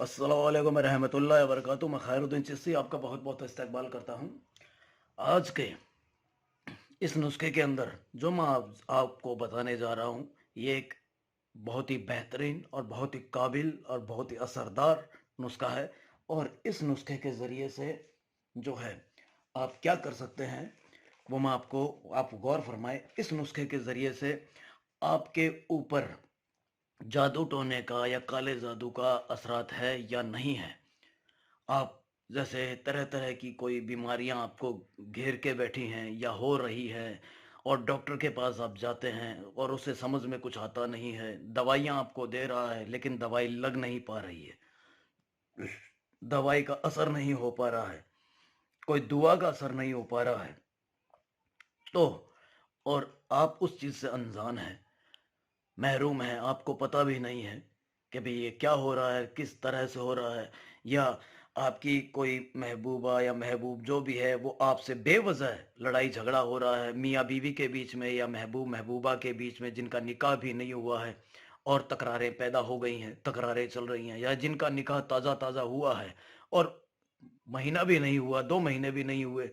अस्सलाम वालेकुम रहमतुल्लाहि व बरकातुहू। मैं खैरुद्दीन चिश्ती आपका बहुत बहुत इस्तकबाल करता हूँ। आज के इस नुस्खे के अंदर जो मैं आपको बताने जा रहा हूँ, ये एक बहुत ही बेहतरीन और बहुत ही काबिल और बहुत ही असरदार नुस्खा है। और इस नुस्खे के ज़रिए से जो है आप क्या कर सकते हैं, वो मैं आपको आप गौर फरमाएं। इस नुस्खे के ज़रिए से आपके ऊपर जादू टोने का या काले जादू का असरात है या नहीं है। आप जैसे तरह तरह की कोई बीमारियां आपको घेर के बैठी हैं या हो रही है, और डॉक्टर के पास आप जाते हैं और उसे समझ में कुछ आता नहीं है, दवाइयां आपको दे रहा है लेकिन दवाई लग नहीं पा रही है, दवाई का असर नहीं हो पा रहा है, कोई दुआ का असर नहीं हो पा रहा है। तो और आप उस चीज़ से अनजान हैं, महरूम हैं, आपको पता भी नहीं है कि भाई ये क्या हो रहा है, किस तरह से हो रहा है, या आपकी कोई महबूबा या महबूब जो भी है वो आपसे बेवजह लड़ाई झगड़ा हो रहा है, मियाँ बीवी के बीच में या महबूब महबूबा के बीच में जिनका निकाह भी नहीं हुआ है और तकरारें पैदा हो गई हैं, तकरारें चल रही हैं, या जिनका निकाह ताज़ा ताज़ा हुआ है और महीना भी नहीं हुआ, 2 महीने भी नहीं हुए,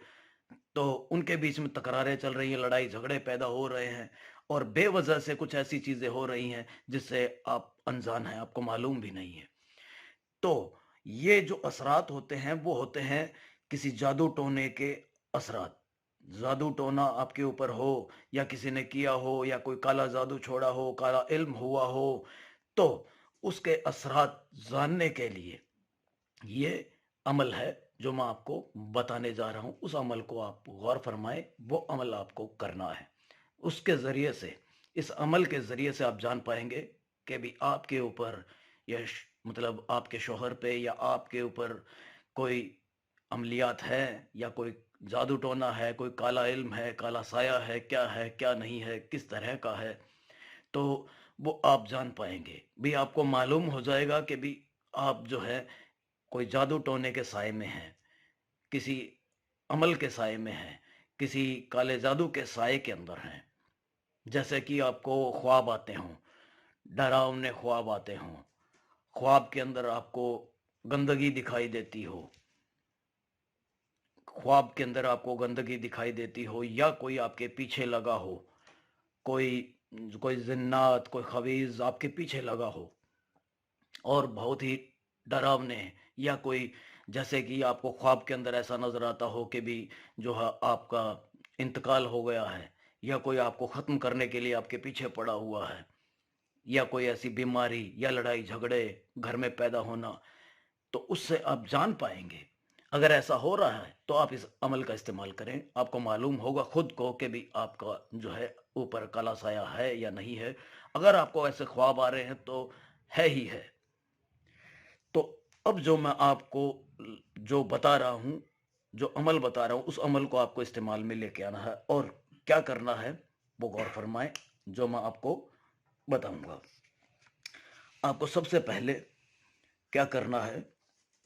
तो उनके बीच में तकरारें चल रही हैं, लड़ाई झगड़े पैदा हो रहे हैं और बेवजह से कुछ ऐसी चीजें हो रही हैं जिससे आप अनजान हैं, आपको मालूम भी नहीं है। तो ये जो असरात होते हैं वो होते हैं किसी जादू टोने के असरात। जादू टोना आपके ऊपर हो या किसी ने किया हो या कोई काला जादू छोड़ा हो, काला इल्म हुआ हो, तो उसके असरात जानने के लिए ये अमल है जो मैं आपको बताने जा रहा हूं। उस अमल को आप गौर फरमाएं, वो अमल आपको करना है। उसके ज़रिए से, इस अमल के ज़रिए से आप जान पाएंगे कि भी आपके ऊपर या मतलब आपके शोहर पे या आपके ऊपर कोई अमलियात है या कोई जादू टोना है, कोई काला इल्म है, काला साया है, क्या नहीं है, किस तरह का है। तो वो आप जान पाएंगे भी, आपको मालूम हो जाएगा कि भी आप जो है कोई जादू टोने के साए में हैं, किसी अमल के साए में हैं, किसी काले जादू के साए के अंदर हैं। जैसे कि आपको ख्वाब आते हों, डरावने ख्वाब आते हों, ख्वाब के अंदर आपको गंदगी दिखाई देती हो, ख्वाब के अंदर आपको गंदगी दिखाई देती हो, या कोई आपके पीछे लगा हो, कोई कोई जिन्नात, कोई खबीज आपके पीछे लगा हो और बहुत ही डरावने, या कोई जैसे कि आपको ख्वाब के अंदर ऐसा नजर आता हो कि भी जो है आपका इंतकाल हो गया है, या कोई आपको ख़त्म करने के लिए आपके पीछे पड़ा हुआ है, या कोई ऐसी बीमारी या लड़ाई झगड़े घर में पैदा होना, तो उससे आप जान पाएंगे। अगर ऐसा हो रहा है तो आप इस अमल का इस्तेमाल करें, आपको मालूम होगा खुद को कि भी आपका जो है ऊपर काला साया है या नहीं है। अगर आपको ऐसे ख्वाब आ रहे हैं तो है ही है। तो अब जो मैं आपको जो बता रहा हूँ, जो अमल बता रहा हूँ, उस अमल को आपको इस्तेमाल में लेके आना है। और क्या करना है वो गौर फरमाएं, जो मैं आपको बताऊंगा। आपको सबसे पहले क्या करना है,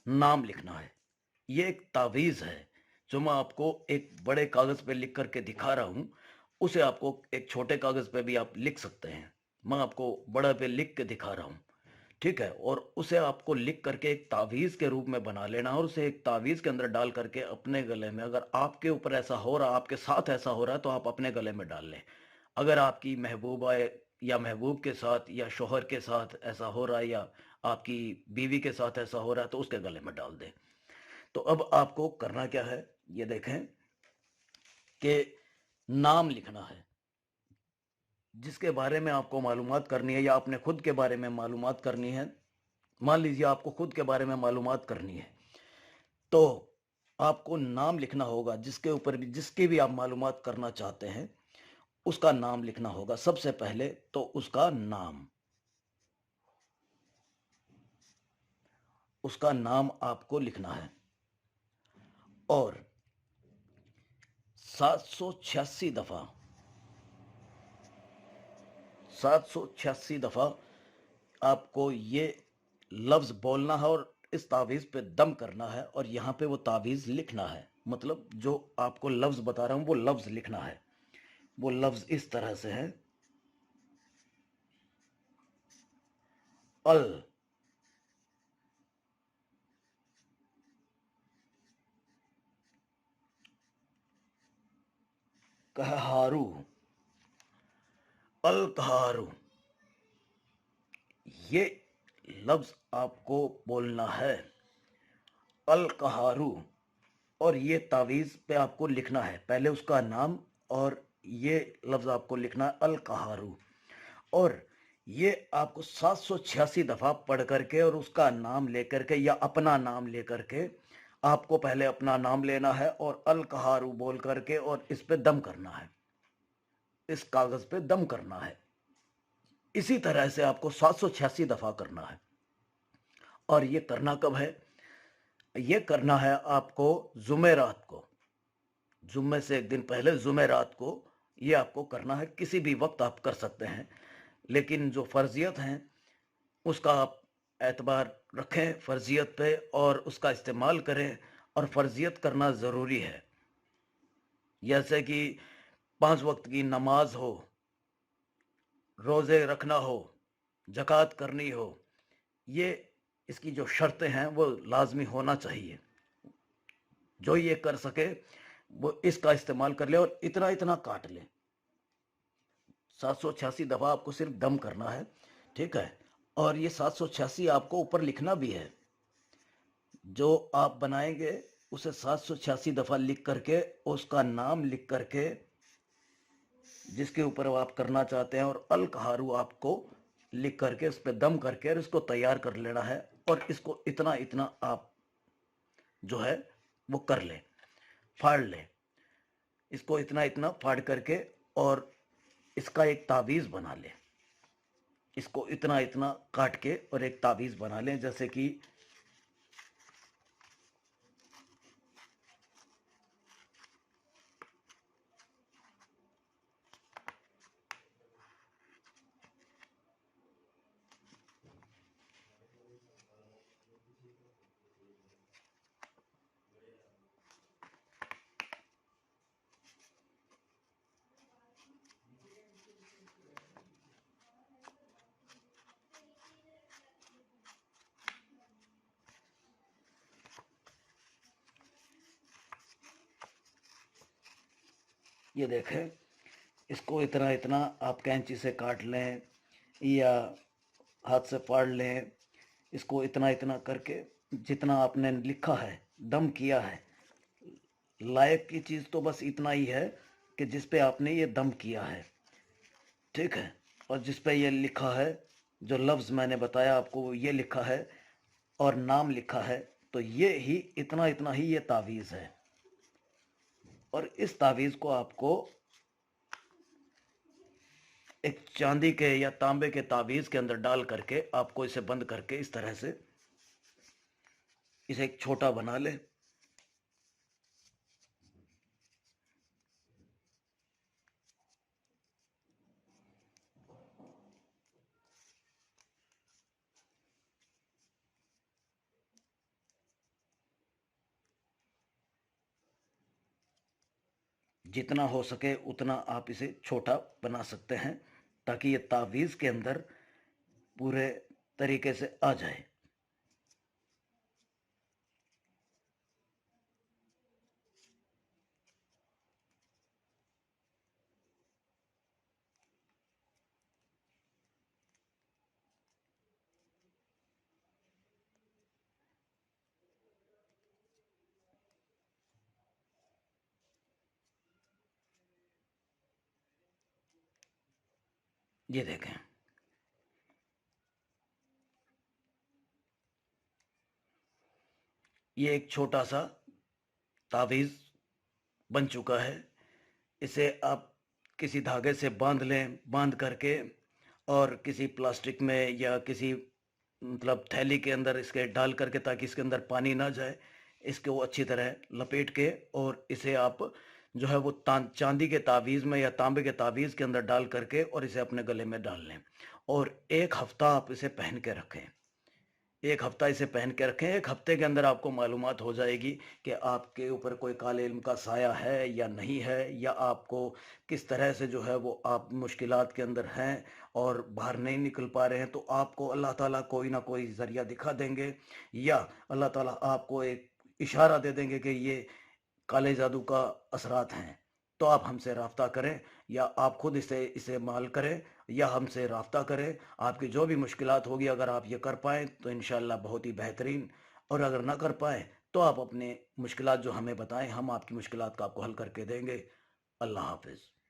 नाम लिखना है। ये एक तावीज़ है जो मैं आपको एक बड़े कागज़ पे लिख करके दिखा रहा हूँ, उसे आपको एक छोटे कागज़ पे भी आप लिख सकते हैं। मैं आपको बड़ा पे लिख के दिखा रहा हूँ, ठीक है। और उसे आपको लिख करके एक तावीज़ के रूप में बना लेना, और उसे एक तावीज़ के अंदर डाल करके अपने गले में, अगर आपके ऊपर ऐसा हो रहा, आपके साथ ऐसा हो रहा है, तो आप अपने गले में डाल लें। अगर आपकी महबूबा या महबूब के साथ या शोहर के साथ ऐसा हो रहा है, या आपकी बीवी के साथ ऐसा हो रहा है, तो उसके गले में डाल दें। तो अब आपको करना क्या है, ये देखें कि नाम लिखना है जिसके बारे में आपको मालूमात करनी है, या अपने खुद के बारे में मालूमात करनी है। मान लीजिए आपको खुद के बारे में मालूमात करनी है, तो आपको नाम लिखना होगा जिसके ऊपर भी, जिसकी भी आप मालूमात करना चाहते हैं, उसका नाम लिखना होगा। सबसे पहले तो उसका नाम, उसका नाम आपको लिखना है। और 786 दफा, 786 दफा आपको ये लफ्ज बोलना है, और इस तावीज़ पे दम करना है, और यहाँ पे वो तावीज़ लिखना है। मतलब जो आपको लफ्ज बता रहा हूँ वो लफ्ज लिखना है। वो लफ्ज इस तरह से है, अल कहहारू, अलकहारू, ये लफ्ज आपको बोलना है अलकहारू। और ये तावीज़ पे आपको लिखना है, पहले उसका नाम और ये लफ्ज़ आपको लिखना है अलकहारू। और ये आपको 786 दफ़ा पढ़ करके और उसका नाम लेकर के या अपना नाम लेकर के आपको पहले अपना नाम लेना है और अलकहारू बोल करके और इस पे दम करना है, इस कागज़ पे दम करना है। इसी तरह से आपको 786 दफ़ा करना है। और ये करना कब है? ये करना है आपको जुमेरात को, जुम्मे से एक दिन पहले जुमेरात को ये आपको करना है। किसी भी वक्त आप कर सकते हैं, लेकिन जो फ़र्जियत हैं उसका आप एतबार रखें फ़र्जियत पे और उसका इस्तेमाल करें। और फ़र्जियत करना ज़रूरी है, जैसे कि 5 वक्त की नमाज हो, रोज़े रखना हो, ज़कात करनी हो, ये इसकी जो शर्तें हैं वो लाजमी होना चाहिए। जो ये कर सके वो इसका इस्तेमाल कर ले और इतना इतना काट ले। 786 दफ़ा आपको सिर्फ दम करना है, ठीक है। और ये 786 आपको ऊपर लिखना भी है, जो आप बनाएंगे उसे 786 दफ़ा लिख करके उसका नाम लिख करके जिसके ऊपर आप करना चाहते हैं और अलकहारू आपको लिख करके उस पर दम करके और इसको तैयार कर लेना है। और इसको इतना इतना आप जो है वो कर ले, फाड़ ले, इसको इतना इतना फाड़ करके और इसका एक तावीज़ बना ले। इसको इतना इतना काट के और एक तावीज़ बना लें, जैसे कि ये देखें, इसको इतना इतना आप कैंची से काट लें या हाथ से फाड़ लें। इसको इतना इतना करके जितना आपने लिखा है, दम किया है, लायक की चीज़ तो बस इतना ही है कि जिस पे आपने ये दम किया है, ठीक है। और जिस पे ये लिखा है, जो लफ्ज़ मैंने बताया आपको वो ये लिखा है और नाम लिखा है, तो ये ही इतना इतना ही ये तावीज़ है। और इस तावीज़ को आपको एक चांदी के या तांबे के तावीज़ के अंदर डाल करके आपको इसे बंद करके इस तरह से इसे एक छोटा बना ले। जितना हो सके उतना आप इसे छोटा बना सकते हैं, ताकि ये तावीज़ के अंदर पूरे तरीके से आ जाए। ये देखें, ये एक छोटा सा तावीज़ बन चुका है। इसे आप किसी धागे से बांध लें, बांध करके और किसी प्लास्टिक में या किसी मतलब थैली के अंदर इसके डाल करके, ताकि इसके अंदर पानी ना जाए, इसको अच्छी तरह लपेट के और इसे आप जो है वो चांदी के तावीज़ में या तांबे के तावीज़ के अंदर डाल करके और इसे अपने गले में डाल लें। और 1 हफ्ता आप इसे पहन के रखें, 1 हफ्ता इसे पहन के रखें। 1 हफ्ते के अंदर आपको मालूमात हो जाएगी कि आपके ऊपर कोई काले इल्म का साया है या नहीं है, या आपको किस तरह से जो है वो आप मुश्किलात के अंदर हैं और बाहर नहीं निकल पा रहे हैं। तो आपको अल्लाह ताला कोई ना कोई ज़रिया दिखा देंगे, या अल्लाह ताला आपको एक इशारा दे देंगे कि ये काले जादू का असरात हैं। تو آپ ہم سے رابطہ کریں، یا آپ خود اسے استعمال کریں، یا ہم سے رابطہ کریں۔ آپ کی جو بھی مشکلات ہوگی، اگر آپ یہ کر پائیں تو انشاءاللہ بہت ہی بہترین، اور اگر نہ کر پائیں تو آپ اپنے مشکلات جو ہمیں بتائیں، ہم آپ کی مشکلات کا آپ کو حل کر کے دیں گے۔ اللہ حافظ۔